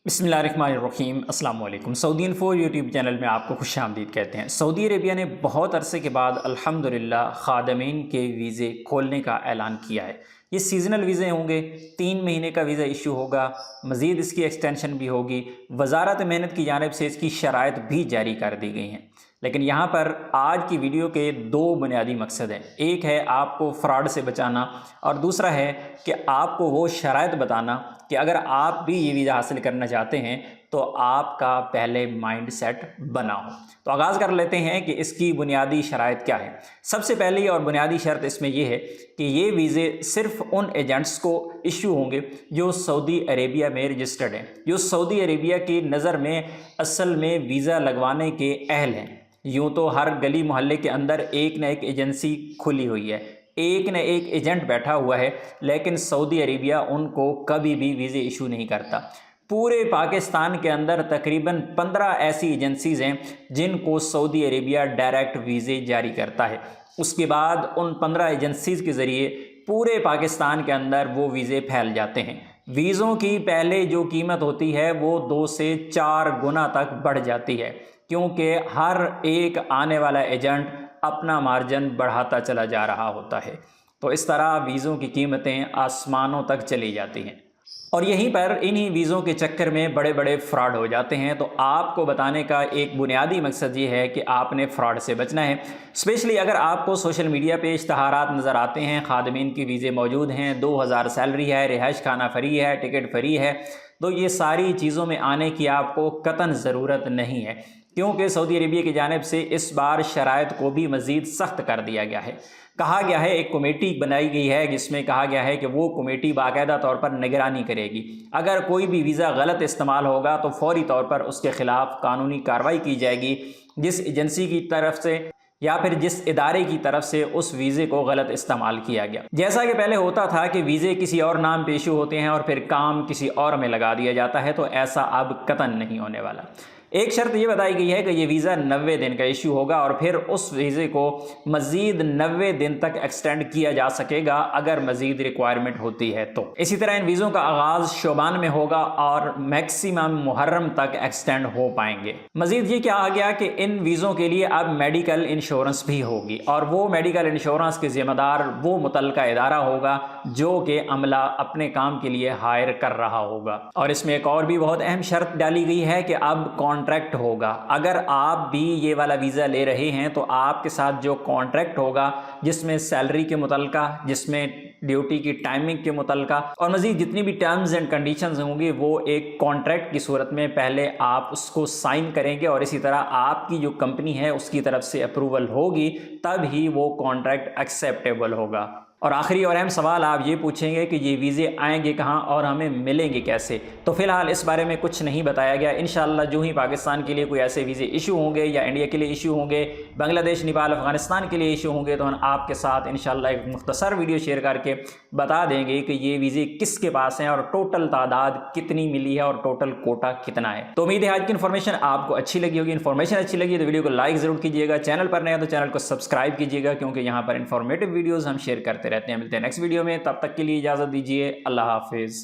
बिस्मिल्लाहिर्रहमानिर्रहीम अस्सलाम वालेकुम। सऊदी इन्फो यूट्यूब चैनल में आपको खुश आमदीद कहते हैं। सऊदी अरेबिया ने बहुत अरसे के बाद अल्हम्दुलिल्लाह खादमीन के वीज़े खोलने का ऐलान किया है। ये सीज़नल वीज़े होंगे, 3 महीने का वीज़ा इशू होगा, मज़ीद इसकी एक्सटेंशन भी होगी। वज़ारत मेहनत की जानिब से इसकी शराइत भी जारी कर दी गई हैं। लेकिन यहाँ पर आज की वीडियो के 2 बुनियादी मकसद हैं। एक है आपको फ्रॉड से बचाना और दूसरा है कि आपको वो शराइत बताना कि अगर आप भी ये वीज़ा हासिल करना चाहते हैं तो आपका पहले माइंड सेट बना हो। तो आगाज़ कर लेते हैं कि इसकी बुनियादी शराइत क्या है। सबसे पहली और बुनियादी शर्त इसमें यह है कि ये वीज़े सिर्फ़ उन एजेंट्स को इशू होंगे जो सऊदी अरेबिया में रजिस्टर्ड हैं, जो सऊदी अरेबिया की नज़र में असल में वीज़ा लगवाने के अहल हैं। यूँ तो हर गली मोहल्ले के अंदर एक न एक एजेंसी खुली हुई है, एक न एक एजेंट बैठा हुआ है, लेकिन सऊदी अरेबिया उनको कभी भी वीज़े इशू नहीं करता। पूरे पाकिस्तान के अंदर तकरीबन 15 ऐसी एजेंसीज़ हैं जिनको सऊदी अरेबिया डायरेक्ट वीज़े जारी करता है। उसके बाद उन 15 एजेंसीज़ के ज़रिए पूरे पाकिस्तान के अंदर वो वीज़े फैल जाते हैं। वीज़ों की पहले जो कीमत होती है वो 2 से 4 गुना तक बढ़ जाती है, क्योंकि हर एक आने वाला एजेंट अपना मार्जिन बढ़ाता चला जा रहा होता है। तो इस तरह वीज़ों की कीमतें आसमानों तक चली जाती हैं और यहीं पर इन्हीं वीज़ों के चक्कर में बड़े बड़े फ्रॉड हो जाते हैं। तो आपको बताने का एक बुनियादी मकसद ये है कि आपने फ्रॉड से बचना है। स्पेशली अगर आपको सोशल मीडिया पे इश्तहारात नज़र आते हैं, खादमीन की वीज़े मौजूद हैं, 2000 सैलरी है, रिहाइश खाना फ्री है, टिकट फ्री है, तो ये सारी चीज़ों में आने की आपको कतन ज़रूरत नहीं है, क्योंकि सऊदी अरेबिया की जानिब से इस बार शराइत को भी मज़ीद सख्त कर दिया गया है। कहा गया है, एक कमेटी बनाई गई है जिसमें कहा गया है कि वो कमेटी बाकायदा तौर पर निगरानी करेगी। अगर कोई भी वीज़ा गलत इस्तेमाल होगा तो फौरी तौर पर उसके ख़िलाफ़ कानूनी कार्रवाई की जाएगी। जिस एजेंसी की तरफ से या फिर जिस इदारे की तरफ से उस वीज़े को गलत इस्तेमाल किया गया। जैसा कि पहले होता था कि वीज़े किसी और नाम पे इशू होते हैं और फिर काम किसी और में लगा दिया जाता है, तो ऐसा अब कतन नहीं होने वाला। एक शर्त ये बताई गई है कि ये वीज़ा 90 दिन का इशू होगा और फिर उस वीज़े को मज़ीद 90 दिन तक एक्सटेंड किया जा सकेगा अगर मज़ीद रिक्वायरमेंट होती है तो। इसी तरह इन वीज़ों का आगाज़ शोबान में होगा और मैक्सिमम मुहर्रम तक एक्सटेंड हो पाएंगे। मज़ीद ये क्या आ गया कि इन वीज़ों के लिए अब मेडिकल इंश्योरेंस भी होगी और वो मेडिकल इंश्योरेंस के ज़िम्मेदार वो मुतल्लका इदारा होगा जो कि अमला अपने काम के लिए हायर कर रहा होगा। और इसमें एक और भी बहुत अहम शर्त डाली गई है कि अब कॉन्ट्रैक्ट होगा। अगर आप भी ये वाला वीज़ा ले रहे हैं तो आपके साथ जो कॉन्ट्रैक्ट होगा, जिसमें सैलरी के मुतल्लका, जिसमें ड्यूटी की टाइमिंग के मुतल्लका और मज़ीद जितनी भी टर्म्स एंड कंडीशंस होंगी, वो एक कॉन्ट्रैक्ट की सूरत में पहले आप उसको साइन करेंगे और इसी तरह आपकी जो कंपनी है उसकी तरफ से अप्रूवल होगी, तब ही वो कॉन्ट्रैक्ट एक्सेप्टेबल होगा। और आखिरी और अहम सवाल आप ये पूछेंगे कि ये वीज़े आएंगे कहाँ और हमें मिलेंगे कैसे। तो फ़िलहाल इस बारे में कुछ नहीं बताया गया। इंशाअल्लाह जो ही पाकिस्तान के लिए कोई ऐसे वीज़े इशू होंगे या इंडिया के लिए इशू होंगे, बांग्लादेश, नेपाल, अफ़गानिस्तान के लिए इशू होंगे, तो हम आपके साथ इंशाअल्लाह एक मुख्तसर वीडियो शेयर करके बता देंगे कि ये वीज़े किसके पास हैं और टोटल तादाद कितनी मिली है और टोटल कोटा कितना है। तो उम्मीद है आज की इन्फॉर्मेशन आपको अच्छी लगी होगी। इन्फॉर्मेशन अच्छी लगी तो वीडियो को लाइक ज़रूर कीजिएगा, चैनल पर नए तो चैनल को सब्सक्राइब कीजिएगा, क्योंकि यहाँ पर इन्फॉर्मेटिव वीडियोज़ हम शेयर करते रहते हैं। मिलते हैं नेक्स्ट वीडियो में, तब तक के लिए इजाज़त दीजिए। अल्लाह हाफिज़।